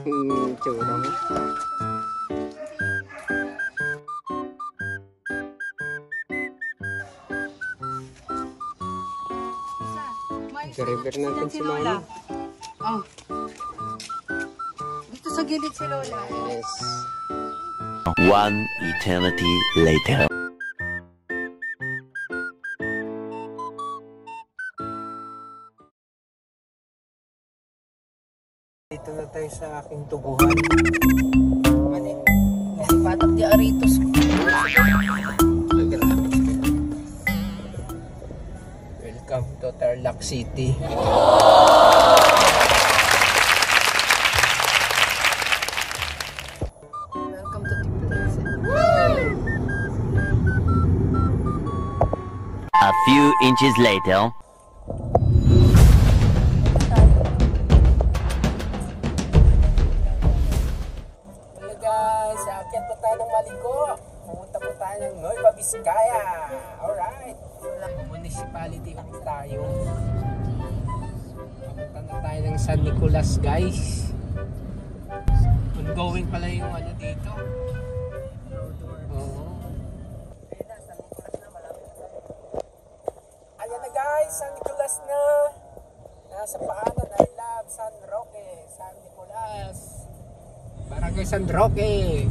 Tsura mo. Nag-repair natin si Mami. Oh. Dito sa gilid si Lola. Yes. One eternity later. Dito na tayo sa aking tubuhan. Patak di aritos. Welcome to Tarlac City. Welcome to the place. A few inches later. Hello guys, aakyat po tayo ng Maligo. Pumunta po tayo ng Nueva Vizcaya. Alright. Municipality ulit tayo. Pumunta na tayo ng San Nicolas guys. Ongoing pala yung ano dito. Oo. Ayan na guys, San Nicolas na. Nasa paanan, I love San Roque, San Nicolas. Barangay San Roque.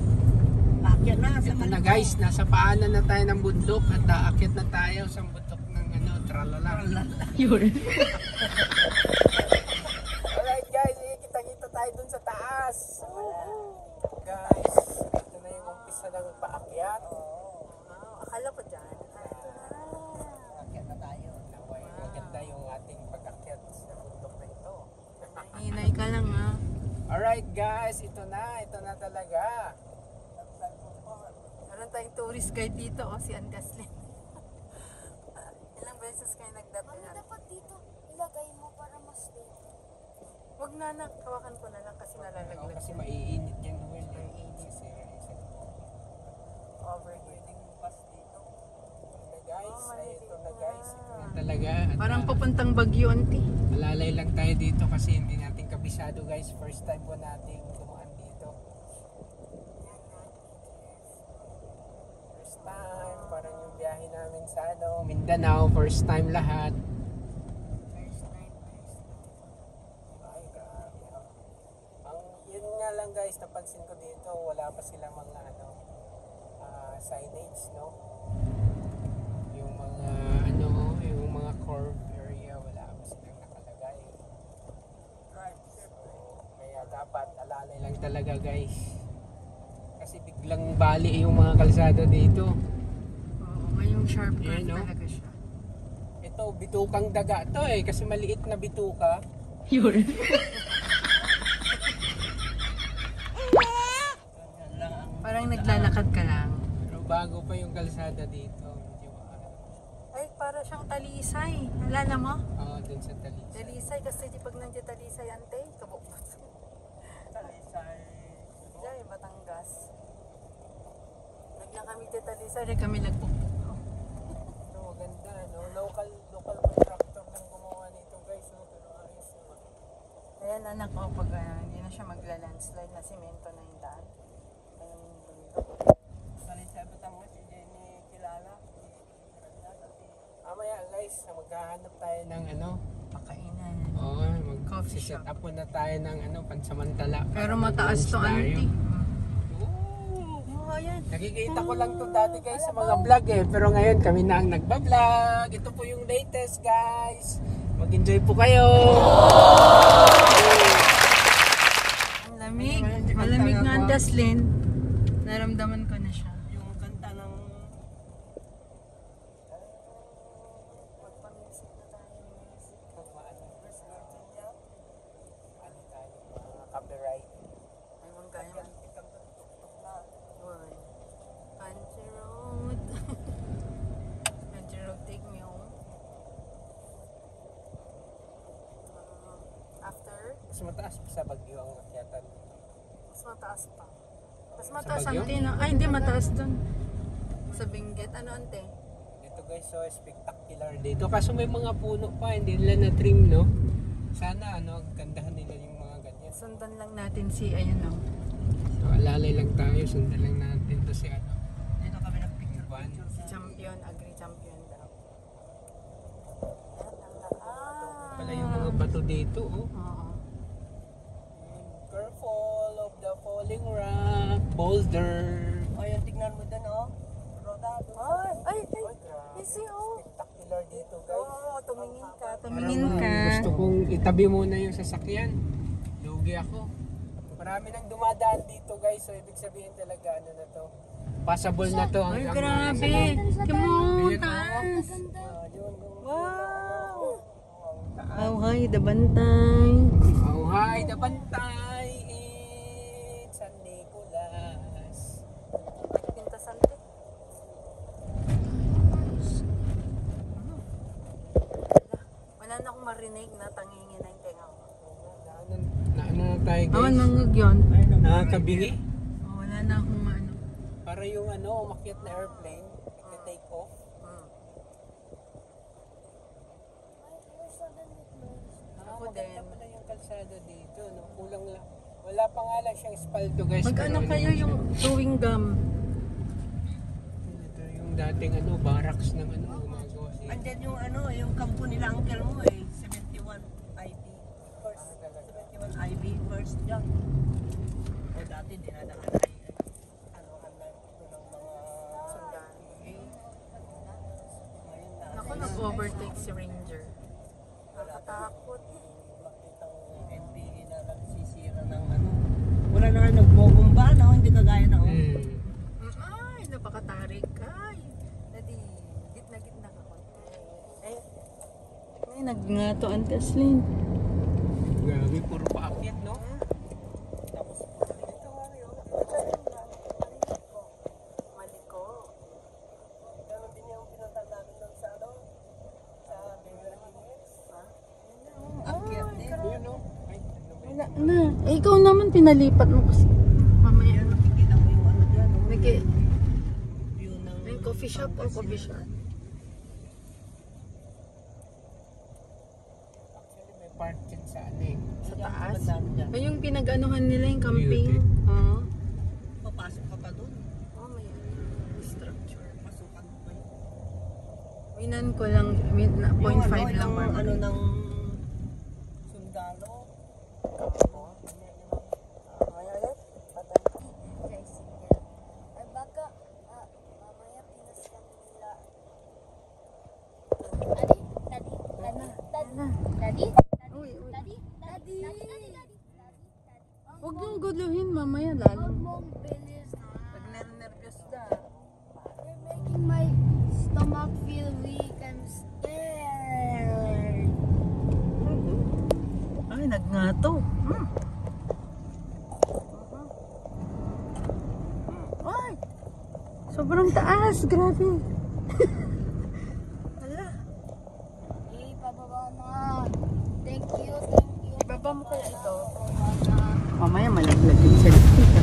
Akyat na. Ito na guys, nasa paanan na tayo ng bundok at aakyat na tayo sa bundok ng ano, tralala. Yun. Alright guys, kita-kita tayo dun sa taas. Guys, ito na yung umpisa ng paakyat. Akala ko dyan. Aakyat na tayo. Naway, maganda yung ating pag-akyat sa bundok na ito. Hinay ka lang ha. Alright guys, ito na talaga. Meron tayong tourist guide dito, si Ann Caslin. Ilang beses kayo nagdating? Ano dapat dito ilagay mo para mas safe? Huwag na anak, hawakan ko na lang kasi nalalaglag. Kasi maiinit yan, Noel. Kasi Overhead. guys, ay ito na guys. Ito na talaga. At, Parang papuntang Baguio, auntie. malalay lang tayo dito kasi hindi natin kabisado guys. First time po natin dumaan dito. First time, parang yung biyahe namin sa ano, Mindanao. First time lahat. Ay, grabe. Yun nga lang guys, napansin ko dito, wala pa sila mga ano, signage, no? Yung mga ano, yung mga curve area, wala pa silang nakalagay. Kaya dapat alalay lang talaga guys. Kasi biglang bali yung mga kalsada dito. Oo, ngayong sharp curve Ayan, no? talaga siya. Ito, bitukang daga to eh, kasi maliit na bituka. Yun. Parang naglalakad ka lang. Pero bago pa yung kalsada dito. Medyo Ay, para siyang talisay. Alala mo? dun sa Talisay. Talisay, kasi di pag nandiyan talisay, ante, kabukot. Talisay. Diyan, Batangas. Naglang kami dito talisay, rin kami nagpupukto. Ito, maganda, no? Local contractor nang gumawa nito guys. No? Pero ayos naman. Ayan anak ko, pag hindi na siya magla-landslide na simento na yung daan. Ayan yung bundok. Talisay Batangas, hindi ni kilala. Mamaya guys, maghahanap tayo ng ano. Pakainan. Oo, Coffee mag-set shop. up muna tayo ng ano, pansamantala. Pero Para mataas to, mag-lunch tayo. auntie. Oo. Oo, ayan. Nakikita ko lang to dati guys sa mga vlog eh. Pero ngayon kami na ang nagbablog. Ito po yung latest guys. Mag-enjoy po kayo. Ang lamig. Malamig nga ang Daslin. Naramdaman ko na siya. Yung kanta ng copyright. Ay, mong kaya. Uy. Country road. Country road, take me home. After, Mas mataas pa sa Baguio ang akyatan. mas mataas pa. Mas mataas, Baguio? ante. No? Ay, hindi mataas dun. Sa Benguet, ano, ante? Dito guys, so spectacular dito. Kaso may mga puno pa, hindi nila na-trim, no? Sana, ano, gandahan nila yung mga ganyan. Sundan lang natin si, ayun o. So, alalay lang tayo. Sundan lang natin to si ano. Dito kami nagpicture. Si champion, agri-champion daw. Pala yung mga bato dito, oh. Oo. Careful of the falling rock, boulder. O yan, tignan mo dun, oh. Roda, doon. Ay, grabe. easy oh. Spectacular dito, guys. Oo, tumingin ka, Parang, tumingin ka. gusto kong itabi muna yung sasakyan. Lugi ako. Marami nang dumadaan dito, guys. So, ibig sabihin talaga, ano na to. Passable na to. Ay, hanggang grabe. mga- Kamutas. Yun, Wow. Oh, hi, dabantay. Oh, hi, the bantay. It's San Nicolas. Pintasan to. Wala na akong marinig na tangingin na yung tenga ko. Naano na tayo, guys. Awan mangag yun. Nakakabingi. Oh, wala na akong maano. Para yung ano, umakyat na airplane, nag-take off. Ako Maganda din. pala yung kalsada dito, no? Kulang lang. Wala pa nga lang siyang espalto, guys. Mag-ano pero kayo ano yung chewing gum? Ito yung dating ano, barracks ng ano, gumagawa siya. andyan yung ano, yung kampo nila uncle mo eh. 71 IB. First, 71 IB first dyan. O dati dinadaan ay ano, ito ng mga Sundan. ngayon na. Ako nag-overtake si Ranger. Nakatakot. Makitang NPA na nagsisira ng ano. Wala na nga nagbobomba, no? Hindi kagaya na oh. Ay, napakatarik. Ay, nadi, gitna-gitna ka konti. Ay, nagngato ang Teslin. Grabe, puro paakyat, no? Tapos Ito nga yun. Maliko. gano'n din yung pinunta namin doon sa ano? Sa Beverly Hills. Akyat din. Yun, no? Ay, ano ba yun? Wala na. Eh, ikaw naman pinalipat mo kasi. Mamaya. Ayan, nakikita mo yung ano dyan. oh. View ng May coffee shop o coffee shop? Actually, may park dyan sa ano eh. Sa Diyan, taas? kabandaan dyan. Ay, yung pinag-anuhan nila yung camping. Beauty. Oo. Papasok ka pa doon. Oh, may structure. Pasukan mo pa yun. Winan ko lang, 0.5 lang per ano month. ng sundalo. Ay baka, mamaya pinasyan nila. Daddy? Uy, uy. Daddy? Huwag niyong guluhin mamaya lalo. Huwag mong bilis na. Nagner-nervyos na. You're making my stomach feel weak. I'm scared. Ay, nagngato. Ay! Sobrang taas, grabe. Hala, Pababa na. Thank you. ibaba mo kaya ito? Pababa na. Mamaya malaglag yung selfie ka.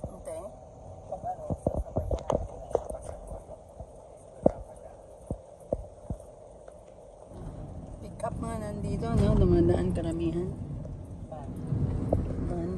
Ante? Pick up nga nandito, no? Dumadaan karamihan. Van.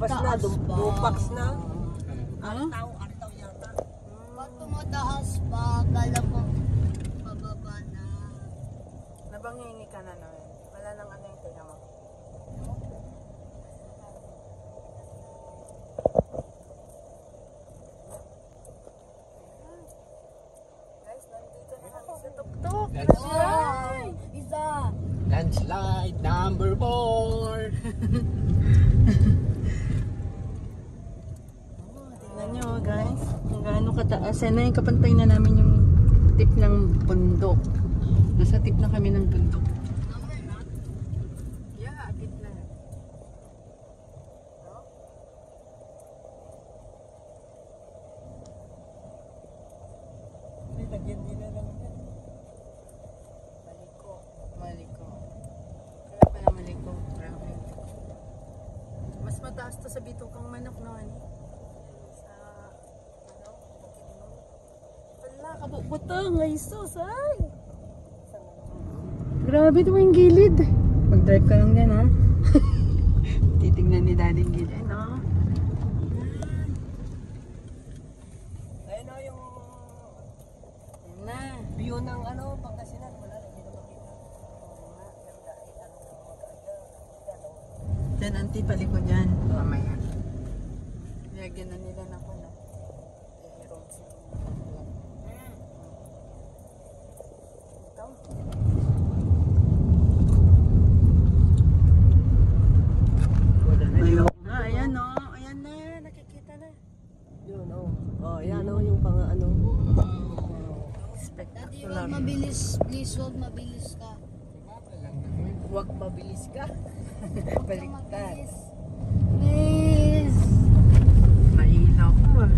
lumabas na, tumataas pa. dupax na. Ano? Artaw yata. Pag tumataas pa, kala ko pababa na. Nabanghingi ka na Noel. Wala nang ano yung tinga mo. Guys, nandito na kami sa tuktok. Ay! Isa! Landslide number 4. Tingnan nyo guys, kung gaano kataas. Yan na yung kapantay na namin yung tip ng bundok. Nasa tip na kami ng bundok. Yeah, tip na. Lagyan nila lang yan. Maliko. Maliko. Kaya pala maliko. Grabe. Mas mataas to sa bitukang manok noon. Sa ano? Bukidnon. Wala, kabubutang. Ay, sus, ay! Grabe ito yung gilid. Mag-drive ka lang dyan, ha? Titignan ni Daddy yung gilid, no? Ayun o yung Yan na. view ng ano, Pangasinan. Wala na, hindi na makita. Then, auntie, palikod dyan. Mamaya. Lagyan na nila ng ano. Road sign. Ito. Ayun. Ayan o. Ayan na. Nakikita na. Yun o. Oh, yan o yung pang ano. Daddy, Spectacular. wag mabilis. Please, wag mabilis ka. Huwag mabilis ka. Huwag kang Baliktad. mabilis. Please! Mailaw ko ah.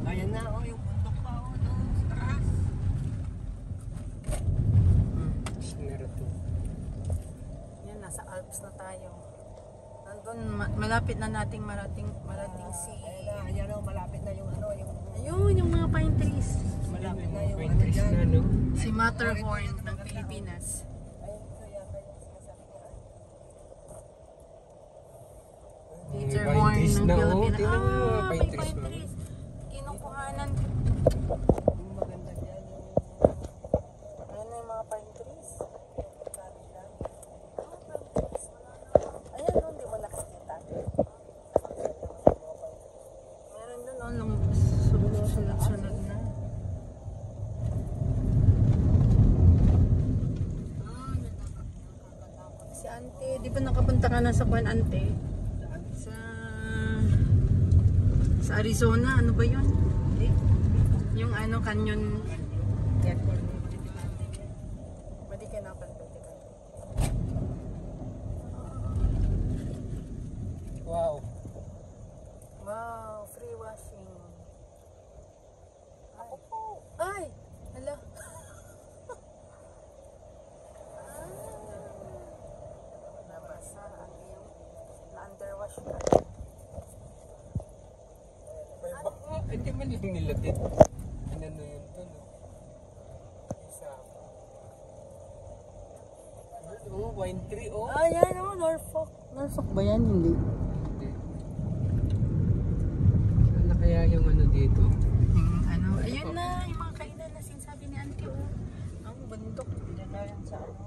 Ayan na o yung bundok pa o doon sa taas. Naruto. Yan, nasa Alps na tayo. Nandun, malapit na nating marating si... Ayan o, malapit na yung ano, yung Ayun, yung mga pine trees. malapit na yung ano Pinterest dyan. na, no? Si Matterhorn ng Pilipinas. Ayun, ito yata yung sinasabi niya. Matterhorn Pine trees ng na, oh. Pilipinas. Tingnan mo yung mga Ah, may pine trees, pine ma'am. trees. Kinukuhanan. Yung maganda dyan yung Ayan na yung mga pine trees. Sabi lang. Ah, pine trees. Wala na. Ayan, no, hindi mo nakikita. Meron doon, no, nung sunod-sunod na. Si Ante, di ba nakapunta ka na sa Kwan Ante? Sa Arizona, ano ba yun? Yung ano, canyon. Pwede ka napunta ka. Wow. Wow, free washing. Ay! Hala. Nabasa ang iyong na-underwash ka. Hindi man yung nilagit. Ano na yun to, no? Isa. Oh, wine tree, oh. Ah, yan o, Norfolk. Norfolk ba yan? Hindi. Hindi. Ano kaya yung ano dito? Ano, ayun na, yung mga kainan na sinasabi ni Auntie, oh. Ang bundok. Diyan na yan sa ano.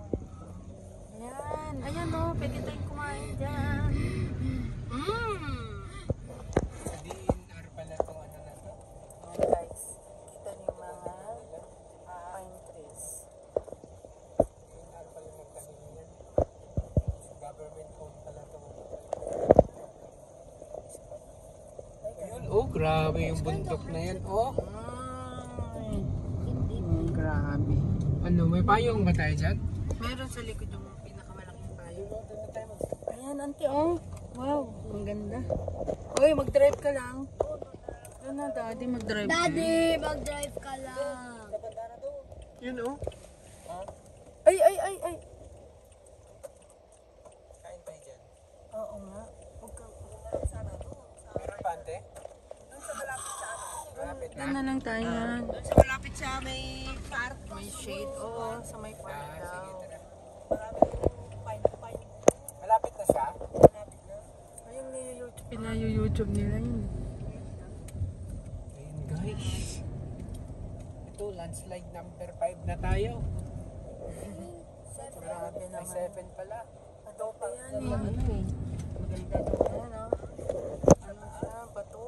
Ayan, ayan o, pwede tayong kumain dyan. Sa DNR pala itong ano na to. Ayan guys, kita niyo yung mga pine trees. DNR pala ng kanina yan. Government owned pala ito. Ayun, oh, grabe yung bundok na yan, oh. Ay, grabe. Ano, may payong ba tayo dyan? Meron sa likod yung pinakamalaking bayo. Ayan, Auntie, oh. Wow, ang ganda. Uy, mag-drive ka lang. Doon na, Daddy, mag-drive. Daddy, mag-drive ka lang. Yun, oh. Ay, ay, ay, ay. Kain tayo dyan. Oo nga. Huwag ka. Meron pa, ante? Malapit na. Doon na lang tayo. doon sa malapit sa may park. May shade, oo. Sa may park Sige, daw. tara. Maraming pine. Malapit na siya? Malapit na. Ayun, YouTube nila yun. Ayun guys. Ito, landslide number 5 na tayo. Grabe May naman. 7 pala. Adobe yan Ano eh. eh. Maganda doon. Ayan o. Ano siya? Bato.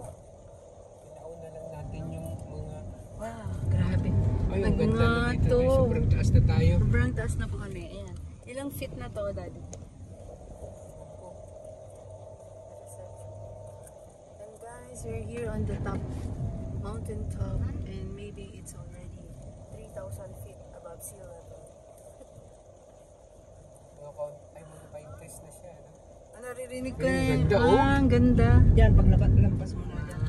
Pinauna lang natin yung mga... Wow, grabe. Ay, ang ganda na dito. Nagnato. Guys. Sobrang taas na tayo. Sobrang taas na po kami. Ayan. Ilang feet na to, Daddy? And guys, we're here on the top, mountain top, and maybe it's already 3,000 feet above sea level. Mga pa-increase na siya. No? Naririnig ko Ang na yun. ganda, oh. Ang ganda. Diyan, pag lampas mo na dyan.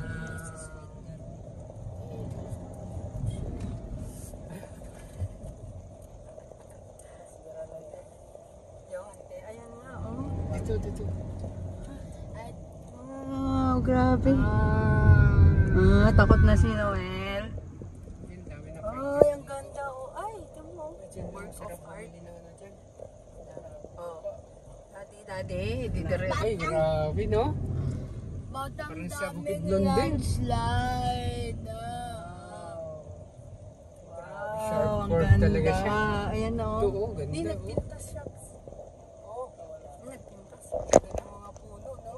Yung, ayan nga, oh. Dito. Wow, grabe. Takot na si Noel. Yun, dami na Ay, ang ganda, oh. Ay, ito mo. Works of art. Oh. Daddy, didire. Ay, grabe, no? Batang Parang sa dami Bukidnon ng din. landslide. Sharp Wow, ang curve ganda. talaga siya. Ayan, Ito, oh. oh, ganda. Hindi, oh. nagpintas siya. Oh, Nagpintas. Ganda ng mga puno, no?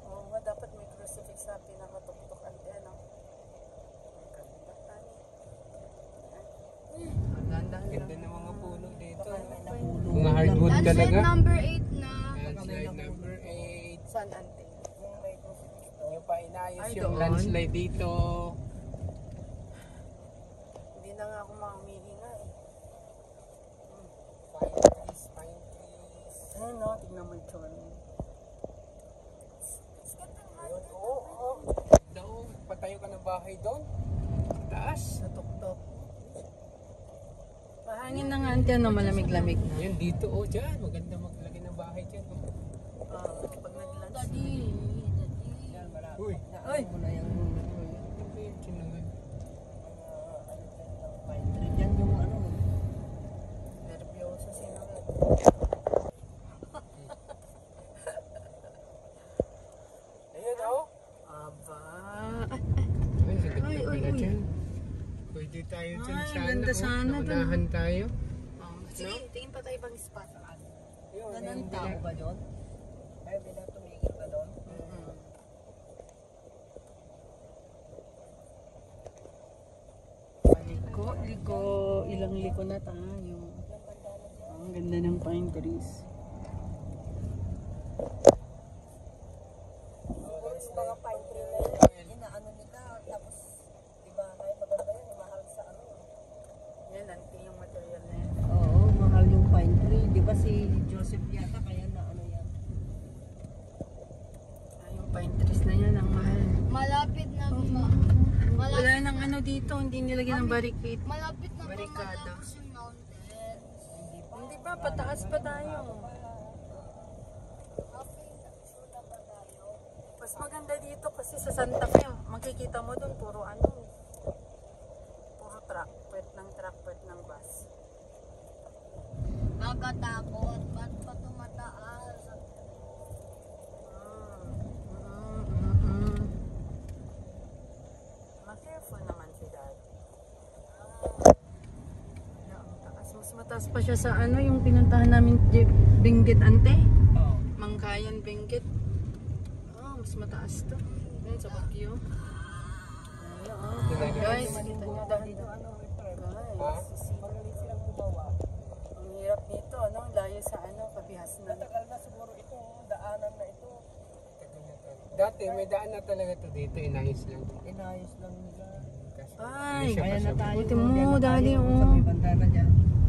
Oo nga, dapat may crucifix na pinakatuktok ang ano. Ang ganda. Ang ganda. ganda ng mga puno dito. Napulo. Mga hardwood Landslide talaga. number 8 na. Landslide number 8. San ante? Yung pa inayos Ay, yung doon. landslide dito. Hindi na nga ako makahihinga eh. Pine trees. Ayun, no? Tignan mo ito. Ayun, oo. Doon, patayo ka ng bahay doon. Taas. Natuktok. Mahangin na nga ante, ano? Malamig-lamig na. Ayun, dito, oh, dyan. Maganda maglagay ng bahay dyan. Oh. Pag nag-lunch. Daddy. Yan, marami. Uy, Ay! Mo na yung ano ba yung tinangan? pine tree. Yan yung ano. Nervyoso si Noel. Ayun, oh. Aba. Ay, sa ganda Ay, pala uy. dyan. Pwede tayo dyan Ay, sana. ganda oh. sana dun. Naunahan tayo. Sige, tingin pa tayo ibang spot. Ayun, Ganun ayun, tao ba doon? Ay, bila tumigil ba doon? Liko. Ilang liko na tayo. Ang ganda ng pine trees. Siguro yung mga pine tree na yun, inaano nila, tapos, di ba, may maganda yun, mahal sa ano. Yan, anti yung material na yan. Oo, mahal yung pine tree. Di ba si Joseph yata, kaya na ano yan. Yung pine trees na yan, ang mahal. Malapit na Wala nang ano dito, hindi nilagyan ng barricade. malapit na Barikada. matapos yung mountains. Hindi pa, pataas pa tayo. Suda pa tayo. Mas maganda dito kasi sa Santa Fe, makikita mo dun, puro ano. Puro truck, pwet ng truck, pwet ng bus. Nakatakot. Ba't pa tumataas? Ma-careful naman si Dad. Ang taas. Mas mataas pa siya sa ano, yung pinuntahan namin Benguet ante. Oo. Mangkayan Benguet. Mas mataas to. Yun sa Baguio. Guys, kita nyo dahil Ano, Ha? magaling silang gumawa. ang hirap nito, ano? Layo sa ano, kabihasnan. Matagal na siguro ito, daanan na ito. Dati, may daan na talaga to dito. Inayos lang. Inayos lang nila. Ay, Siya Kaya na pasabog. tayo. Buti mo, diyan na dali, tayo, oh. Sa may banda na dyan.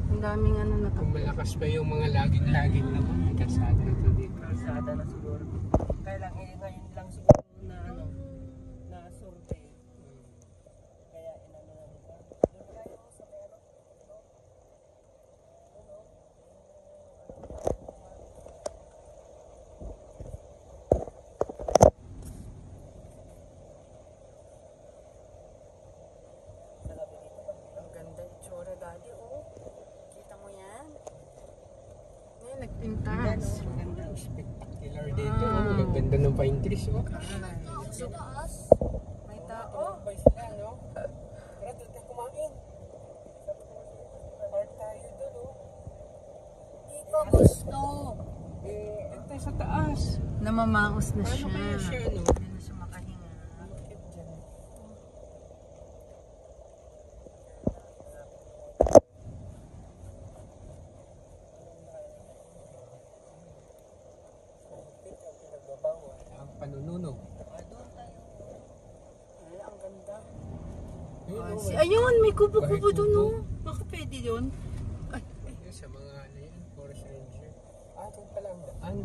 ang daming ano na to. Kung malakas pa yung mga laging-laging na mga kasada na to dito. Kalsada na siguro. Kaya lang, ngayon lang siguro na ano, na survey. Kaya inano na nila. Doon tayo sa may ano. Ang ganda itsura, Daddy, oh. Kita mo yan? Ngayon, nagpintas. Maganda. Spectacular dito. Ganda ng pine trees, oh. Sa taas. May tao. Tumambay sila, no? Tara, doon tayo kumain. Park tayo doon, oh. Di ko gusto. Doon tayo sa taas. Namamaos na Paano siya. kaya siya, no? Hindi na siya makahinga. Bakit dyan? Ang panununog. Ay, ang ganda. Yun, Ah, oh, ayun, may kubo-kubo Bakit doon, kubo? oh. Baka pwede yun. Ay, yun sa mga ano yun, forest ranger. Doon pala ang daan.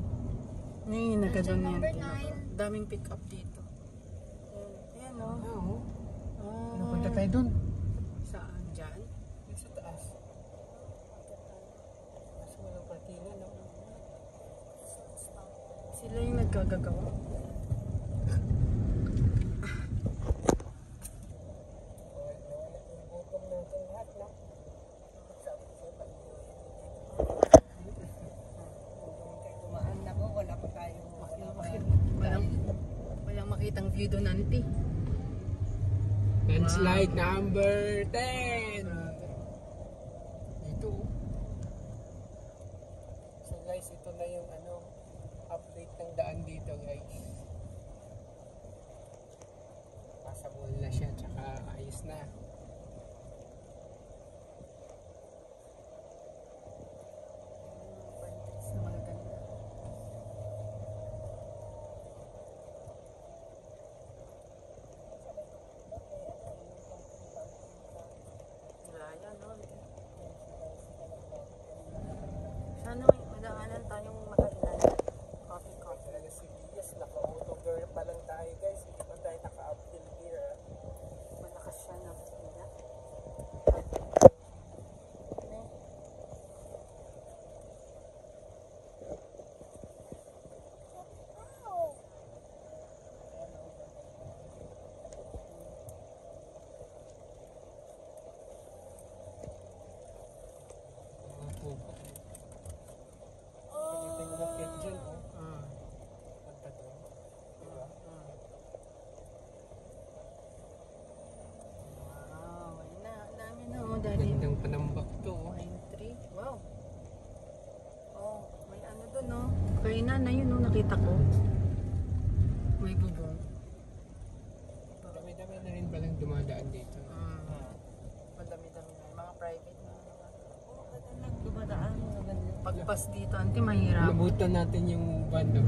ngayon, nagkadon yan. Number 9. Daming pick up dito. Ayan, oh. Oo. Ah, Punta tayo doon. saan? Dyan? Doon sa taas. Mas walang parkingan, no? Sila yung nagkagagawa. Gutom natin lahat, no? Tumaan na po, wala pa tayo. Walang makitang view doon, auntie. Landslide number 10. Ito. So guys, ito na yung update ng daan dito, guys. Passable na siya, tsaka ayos na. Sana may madaanan tayong makailan. Coffee. Talaga si Diaz, naka-auto girl pa lang tayo, guys. Hindi pa tayo naka-uphill gear. Malakas siya na pila. Mga pupo. Pwede tayong umakyat dyan, oh. Punta doon. Diba? Wow, ayun na. Ang dami na, oh, dali. Gandang panambak to, oh. Pine tree. Wow. Oh, may ano doon, no? Kaya na yun, no? Nakita ko. May bubong. Dami-dami na rin palang dumadaan dito. Madami-dami na. Mga private na. Dumadaan mo ganun. Pagpas dito, auntie, mahirap. Nabutan natin yung van, no?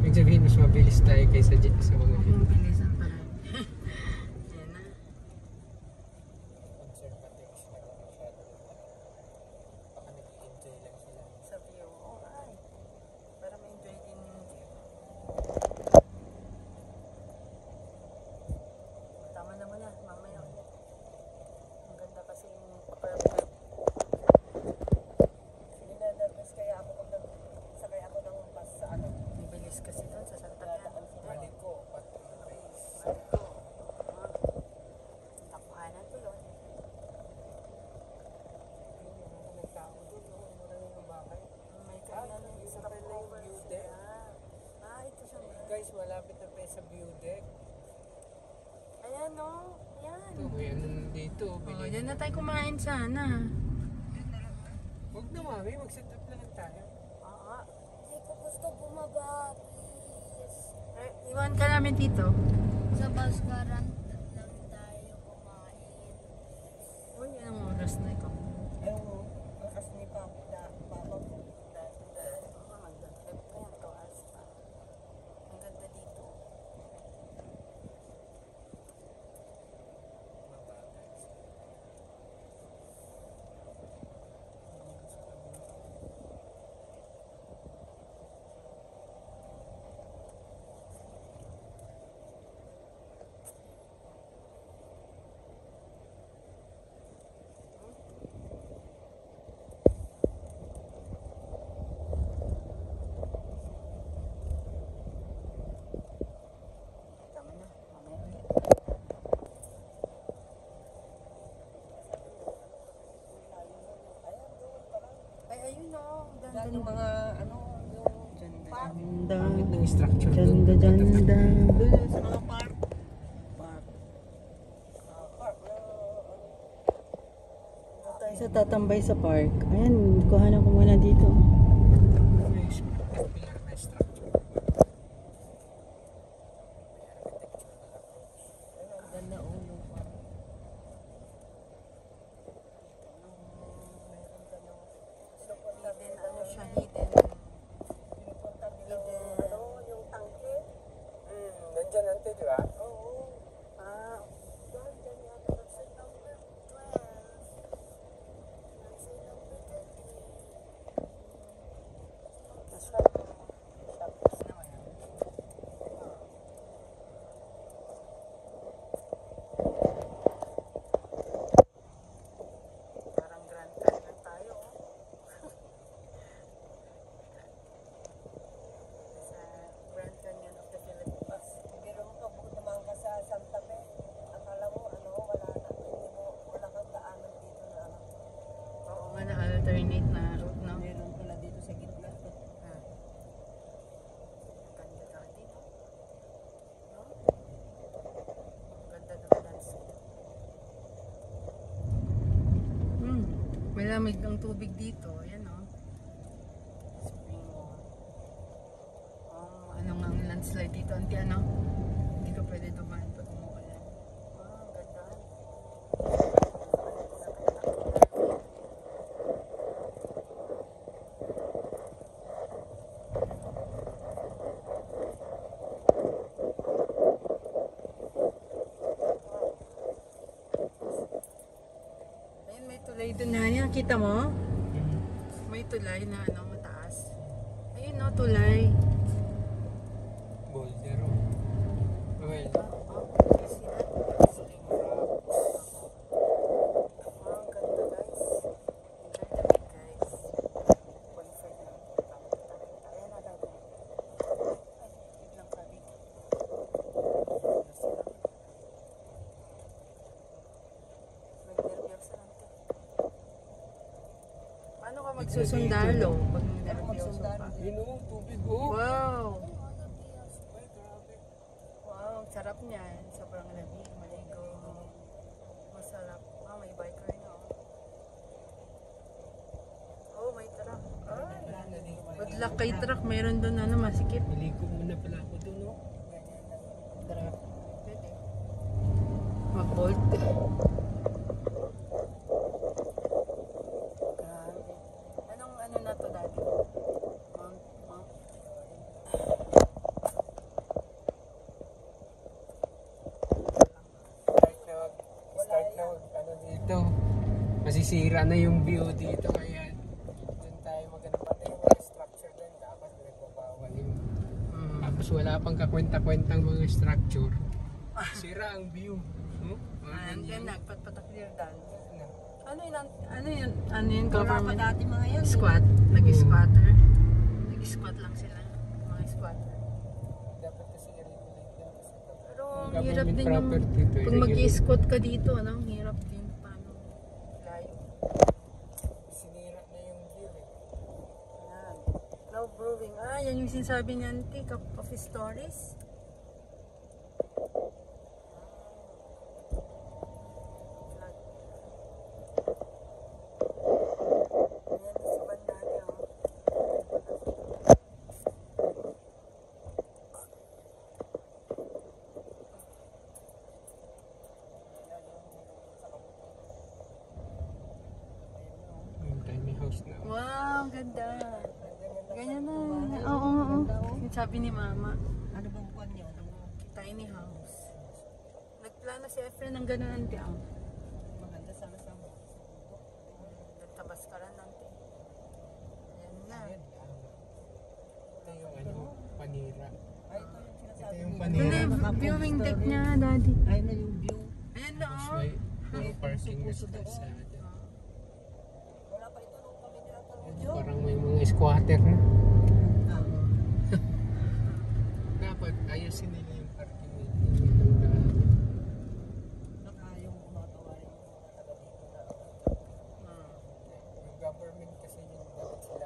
Ibig sabihin, mas mabilis tayo kaysa sa mga Huwag mong bilisan pa rin. Ayan na. conservative sila masyado. Baka nag-i-enjoy lang sila. Sa view. Oh, ay. Para ma-enjoy din yung view. Tama naman na. Mamaya ulit. Ang ganda kasi yung pa-perfect. Nervous kaya ako kung sakay ako ng bus sa ano. Ang bilis kasi doon sa Santa Clara. Balik ko, pati guys. Ito. Tapuhanan tuloy. Ayun, wala ng tao doon, no? Maraming yung bakay. May Ah, kanya yung sa sa over view siya. deck. Ito siya. Guys, malapit na tayo sa view deck. Ayan, no? Ayan. Ito, kaya nandito. Oh, yan na tayo kumain sana. Huwag na, mami. Mag-set up na lang tayo. Oo. Di ko gusto bumaba. Please. Iwan ka namin dito. Sa Baskaran lang tayo kumain. Uy, anong oras na ito? Ayun, lakas ni Papa ko. Magdadrive pa yan. 2 hours pa. Ang ganda dito. Tama na. Mamaya ulit. Ay, ayun o. Yan yung mga ano, yung Ganda Ganda. Pangit ng structure Ganda, ganda. Doon sa mga park. Park. Park. Tayo sa tatambay sa park. Ayan, kuhanan ko muna dito. May popular na structure. Ang ganda yung park. Hidden, ano siya, hidden. Pinupunta nila yung tangke. Nandyan ante, di ba? Oo. Ah, Doon, dyan yata. Sa number 12. Nasa number 13. shoppers naman yan. Parang Grand Canyon tayo. Sa Grand Canyon of the Philippines. Biro mo ka, bukod naman ka sa Santa Fe. Akala mo, wala na. Hindi mo, wala kang daanan dito na ano. Oo nga na alternate na route, no? Meron pala dito sa gitna. Ah. Ganda ka dito. No? Ganda ng landscape. Malamig ang tubig dito. Ayan, oh. Spring water. Ano nga ang landslide dito? Anti ano? Hindi ka pwede dumaan pag umuulan. Ang ganda. Ayun, may tulay doon na yan. Kita mo? May tulay na ano, mataas. Ayun, no, tulay. Boulder. Oh. Well, Ang ganda, guys. Enjoy the week, guys. Qualified na. Ayan na, gagawin. Ay, biglang kabig. Nagnervyos lang to. Paano ka magsusundalo pag nervyoso ka? yun oh, tubig oh. Wow! Wow, sarap niyan. Sobrang lamig, maligo. Masarap. Ah, may biker na. Oh, may truck. Good luck kay truck. Mayroon doon ano, masikip. Naligo muna pala ako dun oh. Truck. Pwede. Mag-bolt. Grabe. Anong ano na to dati? Mount. Ano dito. Masisira na yung view dito kaya dyan tayo maganda pati yung mga structure dyan dapat nagbabawal yun. Tapos wala pang kakwenta-kwentang mga structure. Sira ang view. Oh? And then nagpatpataklir dan. Ano? Ano yun Wala pa government? dati mga yan. Squat. Nag-squatter. Nag-squat lang sila. Mga squatter. Dapat kasi i-regulate yan. Kasi Pero ang government hirap din yung property to, pag mag-squat ka dito, ano? Ang hirap din. Paano? Layo. sinira na yung view eh. Ayan. Now brewing. Ah, yan yung sinasabi ni Auntie. Coffee stories. Ayan, sa banda niya, oh. Yung tiny house na. Wow, ganda. Ganyan na. Oo, oo. Yung sabi ni Mama, Ano bang buwan yun? tiny house. Nagplano si Efren ng ganun, Auntie. Oh. Maganda sana sa Nagtabas ka rin, Auntie. Ayan na. Ito yung ano, panira. Ay, ito yung sinasabi Ito yung niya. panira. Ano yung viewing deck niya, Daddy? Ay, na yung view. Ayan na, Tapos oh. may puro parking na sa kalsada. Wala pa ito nung kami tinatanong Ito yun. parang may mga squatter na. Ah, Dapat ayusin nila yung parking nila. baka yung gumagawa yung mga taga dito na. Yung government kasi yung dapat sila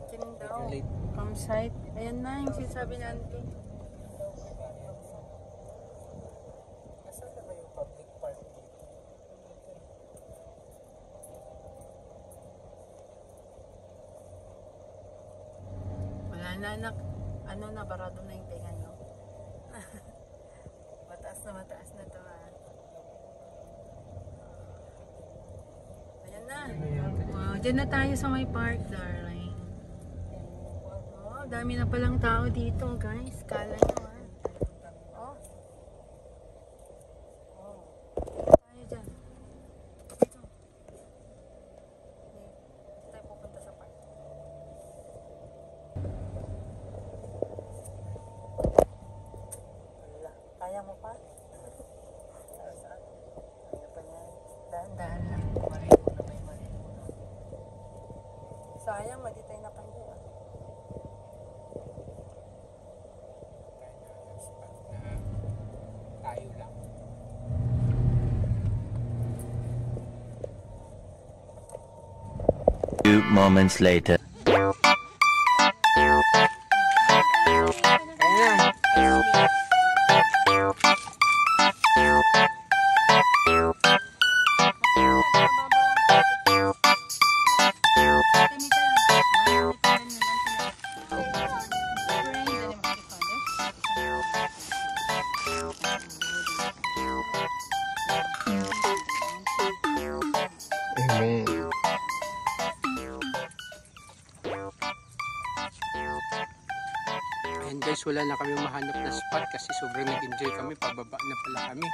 Kining daw. regulate Campsite. Ayan na yung sinasabi ni auntie. Nasaan na ba yung public park dito? Wala na anak. Ano na, barado na yung tingan, no? Mataas na to, ha. Ayan na. Wow, dyan na tayo sa may park, darling. Oh, dami na palang tao dito, guys. Kala nyo, ha. Oh. Oh. Tayo dyan. Dito. Dito tayo pupunta sa park. Kaya mo pa? Kaya pa niya. Dahan-dahan lang. Sayang, madi tayo nakaliwa. Tayo lang. Few moments later. Kaya na. Amen. Ayan guys, wala na kami mahanap na spot kasi sobrang nag-enjoy kami. Pababa na pala kami.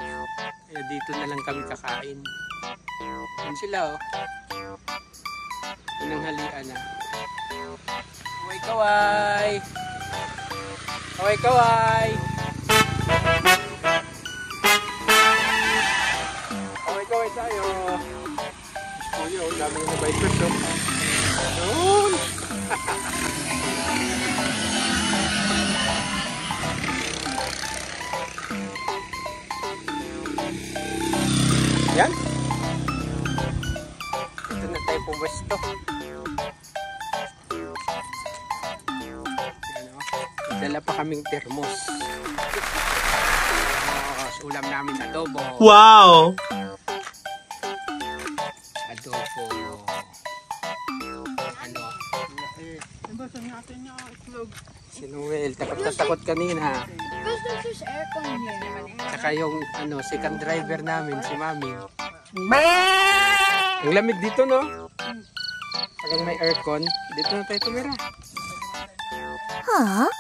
Kaya dito na lang kami kakain. Yan sila oh. Pinanghalian na. Kaway kaway! Kaway kaway! Kaway kaway tayo! Oh yun, dami na bikers oh. Ayun! Yan. Ito na tayo pumesto. Dala pa kaming termos. Ulam namin adobo. Wow! Adobo. Ano? Nabasa natin yung itlog. Si Noel, takot na takot kanina. Because there's aircon here. Tsaka yung second driver namin, si Mami. Ang lamig dito, no? Parang may aircon. Dito na tayo tumira. Huh?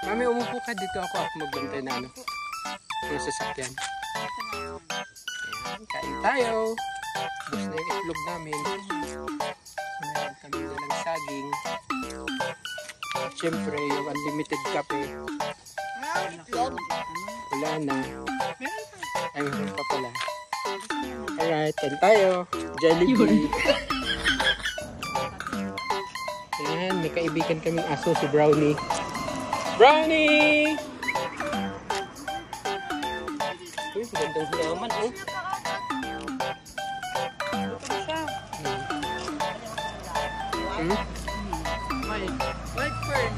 Mami, umupo ka dito ako magbantay na ano. Yung sasakyan. Ayan, kain tayo. Bus na yung itlog namin. Meron kami na ng saging. At syempre, yung unlimited kape. Wala na. Ay, meron pa pala. Alright, kain tayo. Jollibee. Ayan, may kaibigan kaming aso, si Brownie. Brownie! Uy, gandang hulaman, oh. White fern.